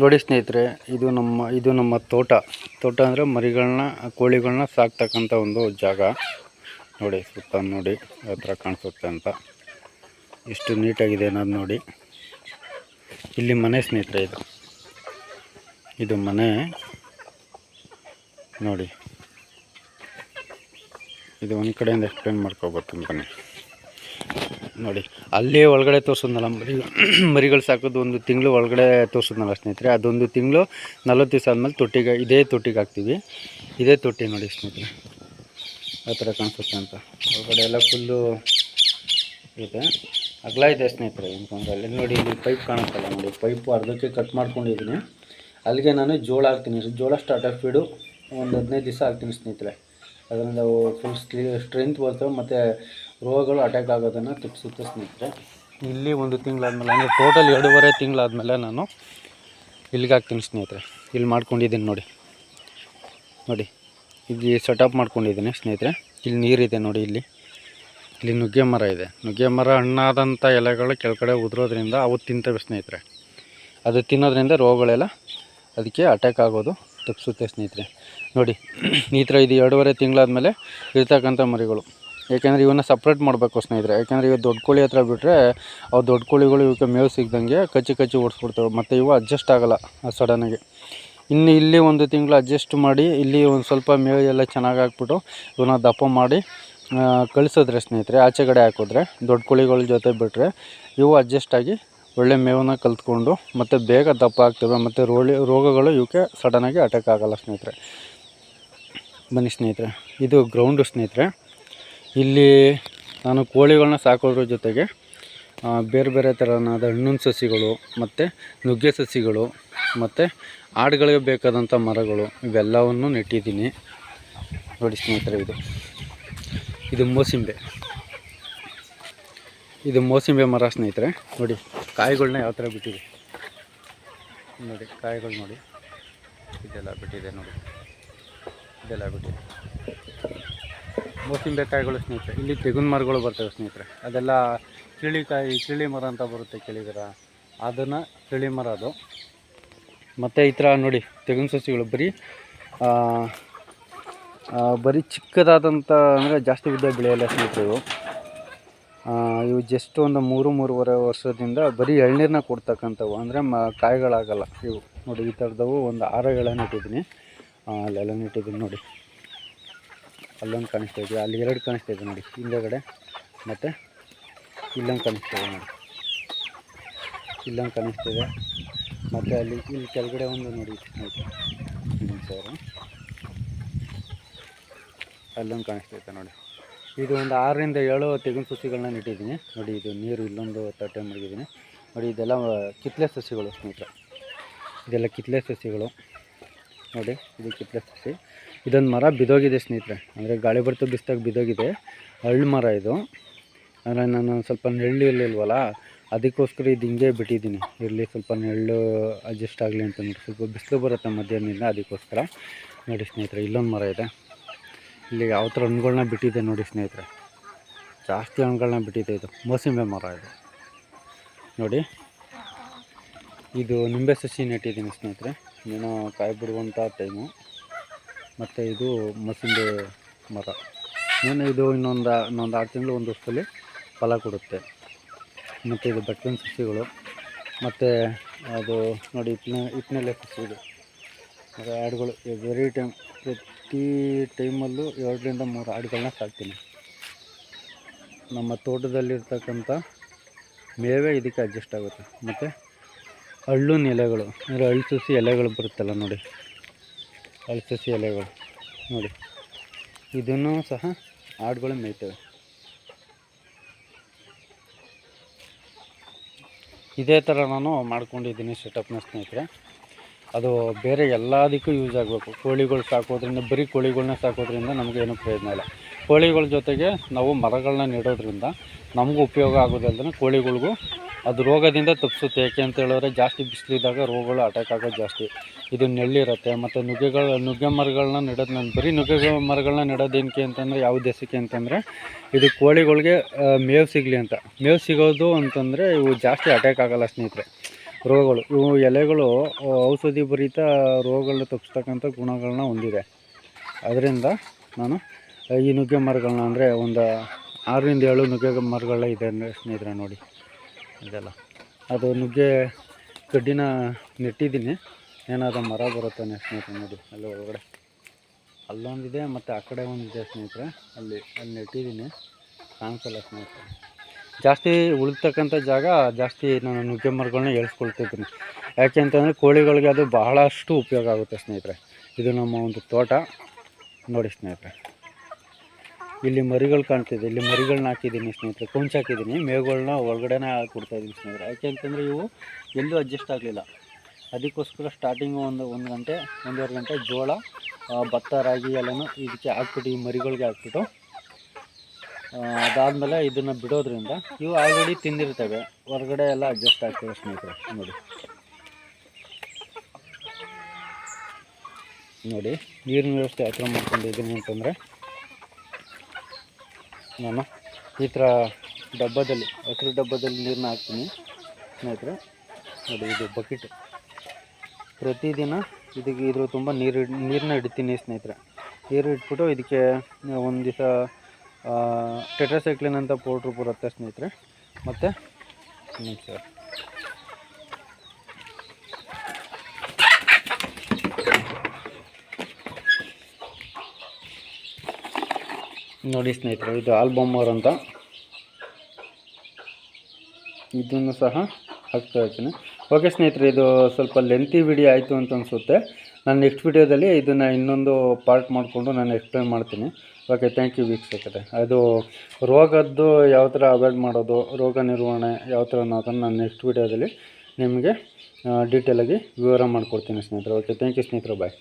ನೋಡಿ ಸ್ನೇಹಿತರೆ, ಇದು ನಮ್ಮ ತೋಟ ಅಂದರೆ ಮರಿಗಳನ್ನ ಕೋಳಿಗಳನ್ನ ಸಾಕ್ತಕ್ಕಂಥ ಒಂದು ಜಾಗ. ನೋಡಿ ಸುತ್ತ ನೋಡಿ ಯಾವ ಥರ ಕಾಣಿಸುತ್ತೆ ಅಂತ, ಎಷ್ಟು ನೀಟಾಗಿದೆ ಅನ್ನೋದು ನೋಡಿ. ಇಲ್ಲಿ ಮನೆ ಸ್ನೇಹಿತರೆ, ಇದು ಮನೆ ನೋಡಿ. ಇದು ಒಂದು ಕಡೆಯಿಂದ ಎಕ್ಸ್ಪ್ಲೇನ್ ಮಾಡ್ಕೊಬೋದು ಬನ್ನಿ. ನೋಡಿ ಅಲ್ಲೇ ಒಳಗಡೆ ತೋರಿಸೋದಲ್ಲ, ಮರಿಗಳು ಸಾಕೋದು ಒಂದು ತಿಂಗಳು ಒಳಗಡೆ ತೋರಿಸೋದಲ್ಲ ಸ್ನೇಹಿತರೆ. ಅದೊಂದು ತಿಂಗಳು 40 ದಿವಸ ಆದಮೇಲೆ ಇದೇ ತೊಟ್ಟಿಗೆ ಹಾಕ್ತೀವಿ. ಇದೇ ತೊಟ್ಟಿ ನೋಡಿ ಸ್ನೇಹಿತರೆ, ಆ ಥರ ಕಾಣಿಸುತ್ತೆ ಅಂತ. ಒಳಗಡೆ ಎಲ್ಲ ಫುಲ್ಲು ಇದೆ, ಅಗಲ ಇದೆ ಸ್ನೇಹಿತರೆ. ಅಲ್ಲಿ ನೋಡಿ, ಇಲ್ಲಿ ಪೈಪ್ ಕಾಣುತ್ತಲ್ಲ ನೋಡಿ, ಪೈಪು ಅರ್ಧಕ್ಕೆ ಕಟ್ ಮಾಡ್ಕೊಂಡಿದ್ದೀನಿ. ಅಲ್ಲಿಗೆ ನಾನು ಜೋಳ ಹಾಕ್ತೀನಿ. ಜೋಳ ಸ್ಟಾರ್ಟರ್ ಫೀಡು ಒಂದು 15 ದಿವಸ ಹಾಕ್ತೀನಿ ಸ್ನೇಹಿತರೆ. ಅದರಿಂದ ಫುಲ್ ಸ್ಟ್ರೆಂತ್ ಬರ್ತವೆ ಮತ್ತು ರೋಗಗಳು ಅಟ್ಯಾಕ್ ಆಗೋದನ್ನು ತಪ್ಪಿಸುತ್ತೆ ಸ್ನೇಹಿತರೆ. ಇಲ್ಲಿ ಒಂದು ತಿಂಗಳಾದಮೇಲೆ, ಅಂದರೆ ಟೋಟಲ್ 2.5 ತಿಂಗಳಾದಮೇಲೆ ನಾನು ಇಲ್ಲಿಗೆ ಹಾಕ್ತೀನಿ ಸ್ನೇಹಿತರೆ. ಇಲ್ಲಿ ಮಾಡ್ಕೊಂಡಿದ್ದೀನಿ ನೋಡಿ. ಇಲ್ಲಿ ಸೆಟಪ್ ಮಾಡ್ಕೊಂಡಿದ್ದೀನಿ ಸ್ನೇಹಿತರೆ. ಇಲ್ಲಿ ನೀರಿದೆ ನೋಡಿ. ಇಲ್ಲಿ ನುಗ್ಗೆ ಮರ ಇದೆ. ನುಗ್ಗೆ ಮರ ಹಣ್ಣಾದಂಥ ಎಲೆಗಳು ಕೆಳಗಡೆ ಉದುರೋದ್ರಿಂದ ಅವು ತಿಂತವೆ ಸ್ನೇಹಿತರೆ. ಅದು ತಿನ್ನೋದ್ರಿಂದ ರೋಗಗಳೆಲ್ಲ ಅದಕ್ಕೆ ಅಟ್ಯಾಕ್ ಆಗೋದು ತಪ್ಪಿಸುತ್ತೆ ಸ್ನೇಹಿತರೆ. ನೋಡಿ ಈ ಥರ ಇದು 2.5 ತಿಂಗಳಾದಮೇಲೆ ಇರ್ತಕ್ಕಂಥ ಮರಿಗಳು. ಯಾಕೆಂದರೆ ಇವನ್ನ ಸಪ್ರೇಟ್ ಮಾಡಬೇಕು ಸ್ನೇಹಿತರೆ. ಯಾಕೆಂದರೆ ಇವು ದೊಡ್ಡ ಕೋಳಿ ಹತ್ರ ಬಿಟ್ಟರೆ ಅವು ದೊಡ್ಡ ಕೋಳಿಗಳು ಇವಕ್ಕೆ ಮೇವು ಸಿಗ್ದಂಗೆ ಕಚ್ಚಿ ಓಡಿಸ್ಬಿಡ್ತವೆ. ಮತ್ತು ಇವು ಅಡ್ಜಸ್ಟ್ ಆಗೋಲ್ಲ ಸಡನ್ನಾಗಿ. ಇನ್ನು ಇಲ್ಲಿ ಒಂದು ತಿಂಗಳು ಅಡ್ಜಸ್ಟ್ ಮಾಡಿ ಇಲ್ಲಿ ಒಂದು ಸ್ವಲ್ಪ ಮೇವು ಎಲ್ಲ ಚೆನ್ನಾಗಿ ಹಾಕ್ಬಿಟ್ಟು ಇವನ್ನ ದಪ್ಪ ಮಾಡಿ ಕಳಿಸಿದ್ರೆ ಸ್ನೇಹಿತರೆ, ಆಚೆಗಡೆ ಹಾಕಿದ್ರೆ ದೊಡ್ಡ ಕೋಳಿಗಳ ಜೊತೆ ಬಿಟ್ಟರೆ ಇವು ಅಡ್ಜಸ್ಟ್ ಆಗಿ ಒಳ್ಳೆ ಮೇವನ್ನ ಕಲ್ತ್ಕೊಂಡು ಮತ್ತು ಬೇಗ ದಪ್ಪ ಆಗ್ತವೆ. ಮತ್ತು ರೋಗಗಳು ಇವಕ್ಕೆ ಸಡನ್ನಾಗಿ ಅಟ್ಯಾಕ್ ಆಗೋಲ್ಲ ಸ್ನೇಹಿತರೆ. ಬನ್ನಿ ಸ್ನೇಹಿತರೆ, ಇದು ಗ್ರೌಂಡು ಸ್ನೇಹಿತರೆ. ಇಲ್ಲಿ ನಾನು ಕೋಳಿಗಳನ್ನ ಸಾಕೋದ್ರ ಜೊತೆಗೆ ಬೇರೆ ಥರನಾದ ಹಣ್ಣಿನ ಸಸಿಗಳು ಮತ್ತು ನುಗ್ಗೆ ಸಸಿಗಳು ಮತ್ತು ಆಡುಗಳಿಗೆ ಬೇಕಾದಂಥ ಮರಗಳು ಇವೆಲ್ಲವನ್ನು ನೆಟ್ಟಿದ್ದೀನಿ ನೋಡಿ ಸ್ನೇಹಿತರೆ. ಇದು ಮೋಸಂಬೆ ಮರ ಸ್ನೇಹಿತರೆ. ನೋಡಿ ಕಾಯಿಗಳನ್ನ ಯಾವ ಥರ ಬಿಟ್ಟಿದೆ ನೋಡಿ. ಕಾಯಿಗಳು ನೋಡಿ, ಇದೆಲ್ಲ ಬಿಟ್ಟಿದೆ ನೋಡಿ. ಮೋಸಂಬೆ ಕಾಯಿಗಳು ಸ್ನೇಹಿತರೆ. ಇಲ್ಲಿ ತೆಂಗಿನ ಮರಗಳು ಬರ್ತವೆ ಸ್ನೇಹಿತರೆ. ಅದೆಲ್ಲ ಕಿಳಿ ಮರ ಅಂತ ಬರುತ್ತೆ, ಕೇಳಿದಿರ? ಅದನ್ನು ಕಿಳಿ ಮರ ಅದು. ಮತ್ತು ಈ ಥರ ನೋಡಿ ತೆಂಗಿನ ಸಸಿಗಳು ಬರೀ ಚಿಕ್ಕದಾದಂಥ, ಅಂದರೆ ಜಾಸ್ತಿ ಉದ್ದ ಬೆಳೆಯಲ್ಲ ಸ್ನೇಹಿತರೆ. ಇವು ಜಸ್ಟ್ ಒಂದು 3-3.5 ವರ್ಷದಿಂದ ಬರೀ ಎಳ್ನೀರನ್ನ ಕೊಡ್ತಕ್ಕಂಥವು, ಅಂದರೆ ಕಾಯಿಗಳಾಗಲ್ಲ ಇವು. ನೋಡಿ ಈ ಥರದವು ಒಂದು 6 ಎಳೆ ನೆಟ್ಟಿದ್ದೀನಿ. ಅಲ್ಲೆಲ್ಲ ನೆಟ್ಟಿದ್ದೀನಿ ನೋಡಿ. ಅಲ್ಲೊಂದು ಕಾಣಿಸ್ತಾ ಇದೆ, ಅಲ್ಲಿ 2 ಕಾಣಿಸ್ತಾ ಇದೆ ನೋಡಿ ಹಿಂದೆಗಡೆ. ಮತ್ತು ಇಲ್ಲೊಂದು ಕಾಣಿಸ್ತಾ ಇದೆ ನೋಡಿ, ಇಲ್ಲೊಂದು ಕಾಣಿಸ್ತಿದೆ. ಮತ್ತು ಇಲ್ಲಿ ಕೆಳಗಡೆ ಒಂದು ನೋಡಿ ಅಲ್ಲೊಂದು ಕಾಣಿಸ್ತೈತೆ ನೋಡಿ. ಇದು ಒಂದು 6-7 ತೆಂಗಿನ ಸಸಿಗಳನ್ನ ನೆಟ್ಟಿದ್ದೀನಿ ನೋಡಿ. ಇದು ನೀರು ಇಲ್ಲೊಂದು ತಟ್ಟೆ ಮಡಗಿದ್ದೀನಿ ನೋಡಿ. ಇದೆಲ್ಲ ಕಿತ್ತಲೆ ಸಸಿಗಳು ಸ್ನೇಹಿತರೆ. ಇದೆಲ್ಲ ಕಿತ್ತಲೆ ಸಸಿಗಳು ನೋಡಿ. ಇದು ಕಿತ್ತಲೆ ಸಸಿ. ಇದೊಂದು ಮರ ಬಿದ್ದೋಗಿದೆ ಸ್ನೇಹಿತರೆ, ಅಂದರೆ ಗಾಳಿ ಬರ್ತಾ ಬಿಸ್ದಾಗ ಬಿದ್ದೋಗಿದೆ. ಹಳ್ಳು ಮರ ಇದು. ಅಂದರೆ ನಾನು ಸ್ವಲ್ಪ ನೆರಳು ಇರಲಿಲ್ವಲ್ಲ, ಅದಕ್ಕೋಸ್ಕರ ಇದು ಹಿಂಗೆ ಬಿಟ್ಟಿದ್ದೀನಿ. ಇರಲಿ ಸ್ವಲ್ಪ ನೆರಳು ಅಡ್ಜಸ್ಟ್ ಆಗಲಿ ಅಂತ ನೋಡಿ. ಸ್ವಲ್ಪ ಬಿಸಿಲು ಬರುತ್ತೆ ಮಧ್ಯಾಹ್ನದಿಂದ, ಅದಕ್ಕೋಸ್ಕರ ನೋಡಿ ಸ್ನೇಹಿತರೆ. ಇಲ್ಲೊಂದು ಮರ ಇದೆ. ಇಲ್ಲಿ ಯಾವ ಥರ ಹಣ್ಣುಗಳನ್ನ ಬಿಟ್ಟಿದೆ ನೋಡಿ ಸ್ನೇಹಿತರೆ, ಜಾಸ್ತಿ ಹಣ್ಣುಗಳನ್ನ ಬಿಟ್ಟಿದೆ. ಇದು ಮೋಸಂಬೆ ಮರ ಇದು ನೋಡಿ. ಇದು ನಿಂಬೆ ಸಸಿ ನೆಟ್ಟಿದ್ದೀನಿ ಸ್ನೇಹಿತರೆ, ಏನೋ ಕಾಯಿ ಬಿಡುವಂಥ ಟೈಮು. ಮತ್ತು ಇದು ಮೋಸಂಬೆ ಮರ. ಇದು ಇನ್ನೊಂದು 6 ತಿಂಗಳು, 1 ವರ್ಷದಲ್ಲಿ ಫಲ ಕೊಡುತ್ತೆ. ಮತ್ತು ಇದು ಬೆಟ್ಟದ ಸಸಿಗಳು. ಮತ್ತು ಅದು ನೋಡಿ ಹಿಪ್ನೆಲೆ ಸಸಿ. ಇದು ಆಡುಗಳು ಪ್ರತಿ ಟೈಮಲ್ಲೂ 2-3 ಆಡುಗಳನ್ನ ಸಾಕ್ತೀನಿ. ನಮ್ಮ ತೋಟದಲ್ಲಿರ್ತಕ್ಕಂಥ ಮೇವೇ ಇದಕ್ಕೆ ಅಡ್ಜಸ್ಟ್ ಆಗುತ್ತೆ. ಮತ್ತು ಹಣ್ಣಿನ ಎಲೆಗಳು, ಅಂದರೆ ಹಳ್ಳು ಸಸಿ ಎಲೆಗಳು ಬರುತ್ತಲ್ಲ ನೋಡಿ, ಹಳ್ಳು ಸಸಿ ಎಲೆಗಳು ನೋಡಿ. ಇದನ್ನು ಸಹ ಆಡುಗಳು ಮೇಯ್ತವೆ. ಇದೇ ಥರ ನಾನು ಮಾಡ್ಕೊಂಡಿದ್ದೀನಿ ಸೆಟಪ್ನ ಸ್ನೇಹಿತರೆ. ಅದು ಬೇರೆ ಎಲ್ಲದಕ್ಕೂ ಯೂಸ್ ಆಗಬೇಕು. ಕೋಳಿಗಳು ಸಾಕೋದ್ರಿಂದ, ಬರೀ ಕೋಳಿಗಳನ್ನ ಸಾಕೋದ್ರಿಂದ ನಮಗೇನು ಪ್ರಯೋಜನ ಇಲ್ಲ. ಕೋಳಿಗಳ ಜೊತೆಗೆ ನಾವು ಮರಗಳನ್ನ ನೆಡೋದ್ರಿಂದ ನಮಗೂ ಉಪಯೋಗ ಆಗೋದಲ್ಲದೆ ಕೋಳಿಗಳಿಗೂ ಅದು ರೋಗದಿಂದ ತಪ್ಪಿಸುತ್ತೆ. ಯಾಕೆ ಅಂತ ಹೇಳಿದ್ರೆ, ಜಾಸ್ತಿ ಬಿಸಿಲಿದ್ದಾಗ ರೋಗಗಳು ಅಟ್ಯಾಕ್ ಆಗೋದು ಜಾಸ್ತಿ. ಇದು ನೆರಳಿರುತ್ತೆ. ಮತ್ತು ನುಗ್ಗೆ ಮರಗಳನ್ನ ನೆಡೋದು, ನಾನು ಬರೀ ನುಗ್ಗೆ ಮರಗಳನ್ನ ನೆಡೋದೇನಕ್ಕೆ ಅಂತಂದರೆ, ಯಾವ ಉದ್ದೇಶಕ್ಕೆ ಅಂತಂದರೆ, ಇದು ಕೋಳಿಗಳಿಗೆ ಮೇವು ಸಿಗಲಿ ಅಂತ. ಮೇವು ಸಿಗೋದು ಅಂತಂದರೆ ಇವು ಜಾಸ್ತಿ ಅಟ್ಯಾಕ್ ಆಗೋಲ್ಲ ಸ್ನೇಹಿತರೆ. ರೋಗಗಳು. ಇವು ಎಲೆಗಳು ಔಷಧಿ ಭರಿತ ರೋಗಗಳನ್ನ ತಪ್ಪಿಸ್ತಕ್ಕಂಥ ಗುಣಗಳನ್ನ ಹೊಂದಿದೆ. ಅದರಿಂದ ನಾನು ಈ ನುಗ್ಗೆ ಮರಗಳನ್ನ ಅಂದರೆ ಒಂದು 6ರಿಂದ 7 ನುಗ್ಗೆ ಮರಗಳ ಇದೆ ಅಂದರೆ ಸ್ನೇಹಿತರೆ ನೋಡಿ ಇದೆಲ್ಲ. ಅದು ನುಗ್ಗೆ ಕಡ್ಡಿನ ನೆಟ್ಟಿದ್ದೀನಿ, ಏನಾದರೂ ಮರ ಬರುತ್ತಾನೆ ಸ್ನೇಹಿತರೆ ನೋಡಿ. ಅಲ್ಲಿ ಒಳಗಡೆ ಅಲ್ಲೊಂದಿದೆ ಮತ್ತು ಆ ಕಡೆ ಒಂದಿದೆ ಸ್ನೇಹಿತರೆ. ಅಲ್ಲಿ ನೆಟ್ಟಿದ್ದೀನಿ, ಕಾಣಿಸಲ್ಲ ಸ್ನೇಹಿತರೆ. ಜಾಸ್ತಿ ಉಳಿತಕ್ಕಂಥ ಜಾಗ ಜಾಸ್ತಿ ನಾನು ನುಗ್ಗೆ ಮರಗಳನ್ನ ಏಳ್ಸ್ಕೊಳ್ತಿದ್ದೀನಿ. ಯಾಕೆ ಅಂತಂದರೆ ಕೋಳಿಗಳಿಗೆ ಅದು ಬಹಳಷ್ಟು ಉಪಯೋಗ ಆಗುತ್ತೆ ಸ್ನೇಹಿತರೆ. ಇದು ನಮ್ಮ ಒಂದು ತೋಟ ನೋಡಿ ಸ್ನೇಹಿತರೆ. ಇಲ್ಲಿ ಮರಿಗಳು ಕಾಣ್ತಿದೆ, ಇಲ್ಲಿ ಮರಿಗಳನ್ನ ಹಾಕಿದ್ದೀನಿ ಸ್ನೇಹಿತರೆ, ಕೊಂಚ ಹಾಕಿದ್ದೀನಿ. ಮೇವುಗಳನ್ನ ಒಳಗಡೆನೇ ಹಾಕ್ಬಿಡ್ತಾಯಿದ್ದೀನಿ ಸ್ನೇಹಿತರೆ. ಯಾಕೆ ಅಂತಂದರೆ ಇವು ಎಲ್ಲೂ ಅಡ್ಜಸ್ಟ್ ಆಗಲಿಲ್ಲ. ಅದಕ್ಕೋಸ್ಕರ ಸ್ಟಾರ್ಟಿಂಗು ಒಂದು ಗಂಟೆ 1.5 ಗಂಟೆ ಜೋಳ, ಭತ್ತ, ರಾಗಿ ಎಲ್ಲನೂ ಇದಕ್ಕೆ ಹಾಕ್ಬಿಟ್ಟು ಈ ಮರಿಗಳಿಗೆ ಹಾಕ್ಬಿಟ್ಟು ಅದಾದಮೇಲೆ ಇದನ್ನು ಬಿಡೋದ್ರಿಂದ ಇವು ಆಲ್ರೆಡಿ ತಿಂದಿರ್ತವೆ, ಹೊರಗಡೆ ಎಲ್ಲ ಅಡ್ಜಸ್ಟ್ ಆಗ್ತವೆ ಸ್ನೇಹಿತರೆ. ನೋಡಿ ನೀರಿನ ವ್ಯವಸ್ಥೆ ಯಾವ ಥರ ಮಾಡ್ಕೊಂಡಿದ್ದೀನಿ ಅಂತಂದರೆ, ನಾನು ಈ ಥರ ಡಬ್ಬದಲ್ಲಿ, ಹಸಿರು ಡಬ್ಬದಲ್ಲಿ ನೀರನ್ನ ಹಾಕ್ತೀನಿ ಸ್ನೇಹಿತರೆ. ನೋಡಿ ಇದು ಬಕೆಟ್. ಪ್ರತಿದಿನ ಇದ್ರ ತುಂಬ ನೀರನ್ನ ಇಡ್ತೀನಿ ಸ್ನೇಹಿತರೆ. ನೀರು ಇಟ್ಬಿಟ್ಟು ಇದಕ್ಕೆ ಒಂದು ದಿವಸ ಟೆಟ್ರಾಸೈಕ್ಲಿನ್ ಅಂತ ಪೌಡ್ರು ಬರುತ್ತೆ ಸ್ನೇಹಿತರೆ. ಮತ್ತು ನೋಡಿ ಸ್ನೇಹಿತರೆ, ಇದು ಆಲ್ಬಮ್ಮರ್ ಅಂತ, ಇದನ್ನು ಸಹ ಹಾಕ್ತಾ ಇರ್ತೀನಿ. ಓಕೆ ಸ್ನೇಹಿತರೆ, ಇದು ಸ್ವಲ್ಪ ಲೆಂತಿ ವಿಡಿಯೋ ಆಯಿತು ಅಂತ ಅನಿಸುತ್ತೆ. ನಾನು ನೆಕ್ಸ್ಟ್ ವಿಡಿಯೋದಲ್ಲಿ ಇದನ್ನು ಇನ್ನೊಂದು ಪಾರ್ಟ್ ಮಾಡಿಕೊಂಡು ನಾನು ಎಕ್ಸ್ಪ್ಲೇನ್ ಮಾಡ್ತೀನಿ. ಓಕೆ, ಥ್ಯಾಂಕ್ ಯು ವೀಕ್ಷಕರೇ. ಅದು ರೋಗದ್ದು ಯಾವ ಥರ ಅವಾಯ್ಡ್ ಮಾಡೋದು, ರೋಗ ನಿರ್ವಹಣೆ ಯಾವ ಥರ ಅನ್ನೋದನ್ನು ನಾನು ನೆಕ್ಸ್ಟ್ ವಿಡಿಯೋದಲ್ಲಿ ನಿಮಗೆ ಡೀಟೇಲಾಗಿ ವಿವರ ಮಾಡಿಕೊಡ್ತೀನಿ ಸ್ನೇಹಿತರೆ. ಓಕೆ, ಥ್ಯಾಂಕ್ ಯು ಸ್ನೇಹಿತರೆ, ಬಾಯ್.